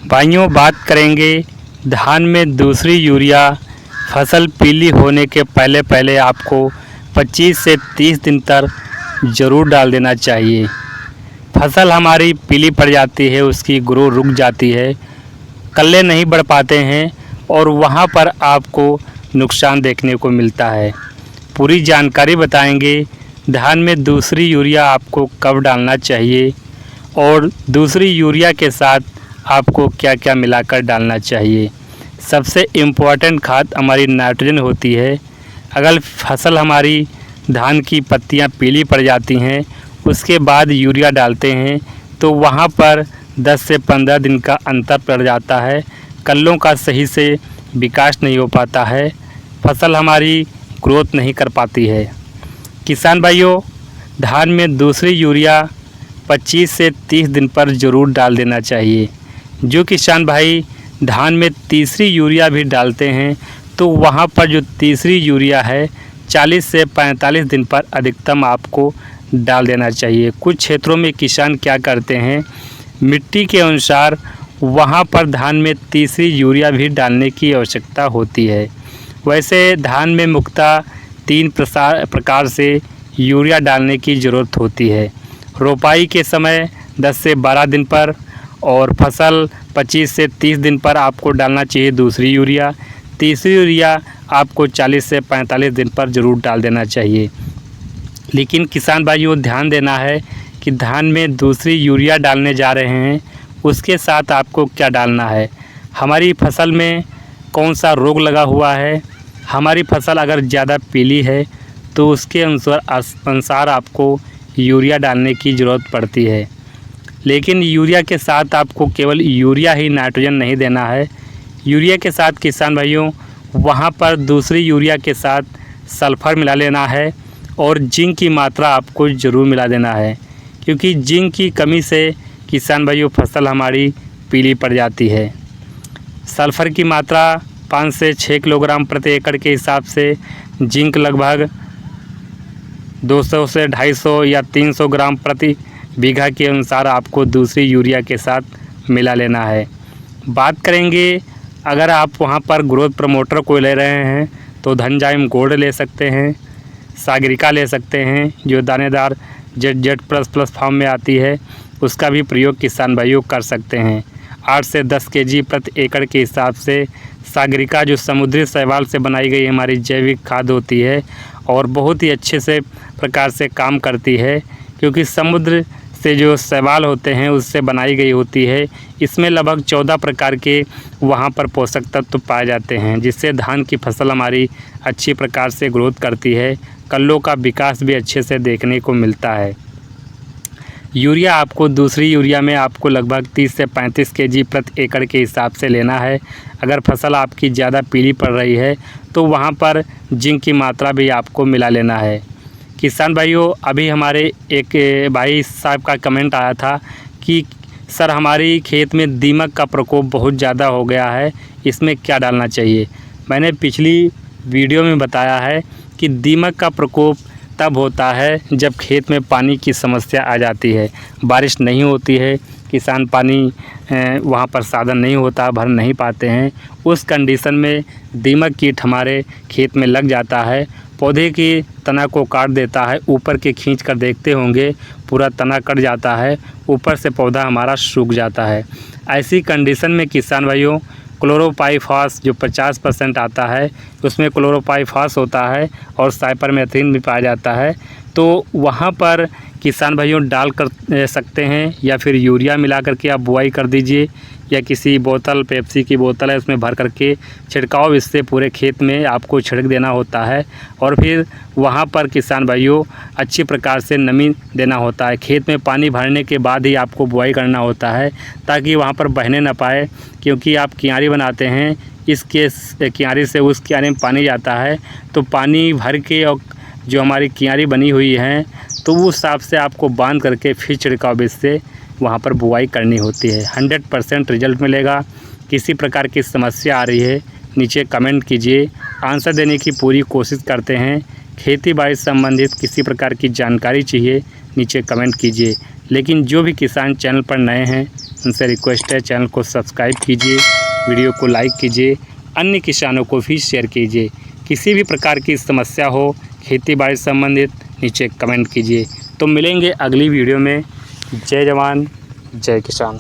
भाइयों बात करेंगे धान में दूसरी यूरिया। फसल पीली होने के पहले पहले आपको 25 से 30 दिन तक ज़रूर डाल देना चाहिए। फसल हमारी पीली पड़ जाती है, उसकी ग्रोथ रुक जाती है, कल्ले नहीं बढ़ पाते हैं और वहाँ पर आपको नुकसान देखने को मिलता है। पूरी जानकारी बताएंगे धान में दूसरी यूरिया आपको कब डालना चाहिए और दूसरी यूरिया के साथ आपको क्या क्या मिलाकर डालना चाहिए। सबसे इम्पोर्टेंट खाद हमारी नाइट्रोजन होती है। अगर फसल हमारी धान की पत्तियां पीली पड़ जाती हैं, उसके बाद यूरिया डालते हैं तो वहां पर 10 से 15 दिन का अंतर पड़ जाता है। कल्लों का सही से विकास नहीं हो पाता है, फसल हमारी ग्रोथ नहीं कर पाती है। किसान भाइयों, धान में दूसरी यूरिया 25 से 30 दिन पर ज़रूर डाल देना चाहिए। जो किसान भाई धान में तीसरी यूरिया भी डालते हैं तो वहाँ पर जो तीसरी यूरिया है 40 से 45 दिन पर अधिकतम आपको डाल देना चाहिए। कुछ क्षेत्रों में किसान क्या करते हैं, मिट्टी के अनुसार वहाँ पर धान में तीसरी यूरिया भी डालने की आवश्यकता होती है। वैसे धान में मुख्यतः 3 प्रकार से यूरिया डालने की ज़रूरत होती है। रोपाई के समय 10 से 12 दिन पर और फसल 25 से 30 दिन पर आपको डालना चाहिए दूसरी यूरिया। तीसरी यूरिया आपको 40 से 45 दिन पर ज़रूर डाल देना चाहिए। लेकिन किसान भाइयों ध्यान देना है कि धान में दूसरी यूरिया डालने जा रहे हैं, उसके साथ आपको क्या डालना है, हमारी फसल में कौन सा रोग लगा हुआ है, हमारी फसल अगर ज़्यादा पीली है तो उसके अनुसार आपको यूरिया डालने की ज़रूरत पड़ती है। लेकिन यूरिया के साथ आपको केवल यूरिया ही नाइट्रोजन नहीं देना है। यूरिया के साथ किसान भाइयों वहाँ पर दूसरी यूरिया के साथ सल्फ़र मिला लेना है और जिंक की मात्रा आपको ज़रूर मिला देना है, क्योंकि जिंक की कमी से किसान भाइयों फसल हमारी पीली पड़ जाती है। सल्फ़र की मात्रा 5 से 6 किलोग्राम प्रति एकड़ के हिसाब से, जिंक लगभग 200 से 250 या 300 ग्राम प्रति बीघा के अनुसार आपको दूसरी यूरिया के साथ मिला लेना है। बात करेंगे अगर आप वहाँ पर ग्रोथ प्रमोटर को ले रहे हैं तो धनजाइम गोल्ड ले सकते हैं, सागरिका ले सकते हैं जो दानेदार Z++ फॉर्म में आती है, उसका भी प्रयोग किसान भाइयों कर सकते हैं। 8 से 10 केजी प्रति एकड़ के हिसाब से सागरिका जो समुद्री शैवाल से बनाई गई हमारी जैविक खाद होती है और बहुत ही अच्छे से प्रकार से काम करती है, क्योंकि समुद्र से जो शैवाल होते हैं उससे बनाई गई होती है। इसमें लगभग 14 प्रकार के वहाँ पर पोषक तत्व पाए जाते हैं, जिससे धान की फसल हमारी अच्छी प्रकार से ग्रोथ करती है, कल्लों का विकास भी अच्छे से देखने को मिलता है। यूरिया आपको दूसरी यूरिया में आपको लगभग 30 से 35 केजी प्रति एकड़ के हिसाब से लेना है। अगर फसल आपकी ज़्यादा पीली पड़ रही है तो वहाँ पर जिंक की मात्रा भी आपको मिला लेना है। किसान भाइयों, अभी हमारे एक भाई साहब का कमेंट आया था कि सर हमारी खेत में दीमक का प्रकोप बहुत ज़्यादा हो गया है, इसमें क्या डालना चाहिए। मैंने पिछली वीडियो में बताया है कि दीमक का प्रकोप तब होता है जब खेत में पानी की समस्या आ जाती है, बारिश नहीं होती है, किसान पानी वहाँ पर साधन नहीं होता, भर नहीं पाते हैं। उस कंडीशन में दीमक कीट हमारे खेत में लग जाता है, पौधे की तना को काट देता है। ऊपर के खींच कर देखते होंगे पूरा तना कट जाता है, ऊपर से पौधा हमारा सूख जाता है। ऐसी कंडीशन में किसान भाइयों क्लोरोपाइरिफॉस जो 50% आता है उसमें क्लोरोपाइरिफॉस होता है और साइपरमेथ्रिन भी पाया जाता है, तो वहाँ पर किसान भाइयों डाल कर सकते हैं या फिर यूरिया मिला करके आप बुआई कर दीजिए, या किसी बोतल पेप्सी की बोतल है उसमें भर करके छिड़काव इससे पूरे खेत में आपको छिड़क देना होता है। और फिर वहाँ पर किसान भाइयों अच्छी प्रकार से नमी देना होता है। खेत में पानी भरने के बाद ही आपको बुआई करना होता है ताकि वहाँ पर बहने ना पाए, क्योंकि आप क्यारी बनाते हैं, इसके क्यारी से उस क्यारी में पानी जाता है तो पानी भर के और जो हमारी क्यारी बनी हुई है तो उस हिसाब से आपको बांध करके फिर छिड़काव बीज से वहाँ पर बुआई करनी होती है। 100% रिजल्ट मिलेगा। किसी प्रकार की समस्या आ रही है नीचे कमेंट कीजिए, आंसर देने की पूरी कोशिश करते हैं। खेती बाड़ी संबंधित किसी प्रकार की जानकारी चाहिए नीचे कमेंट कीजिए। लेकिन जो भी किसान चैनल पर नए हैं उनसे रिक्वेस्ट है चैनल को सब्सक्राइब कीजिए, वीडियो को लाइक कीजिए, अन्य किसानों को भी शेयर कीजिए। किसी भी प्रकार की समस्या हो खेती बाड़ी संबंधित नीचे कमेंट कीजिए। तो मिलेंगे अगली वीडियो में। जय जवान जय किसान।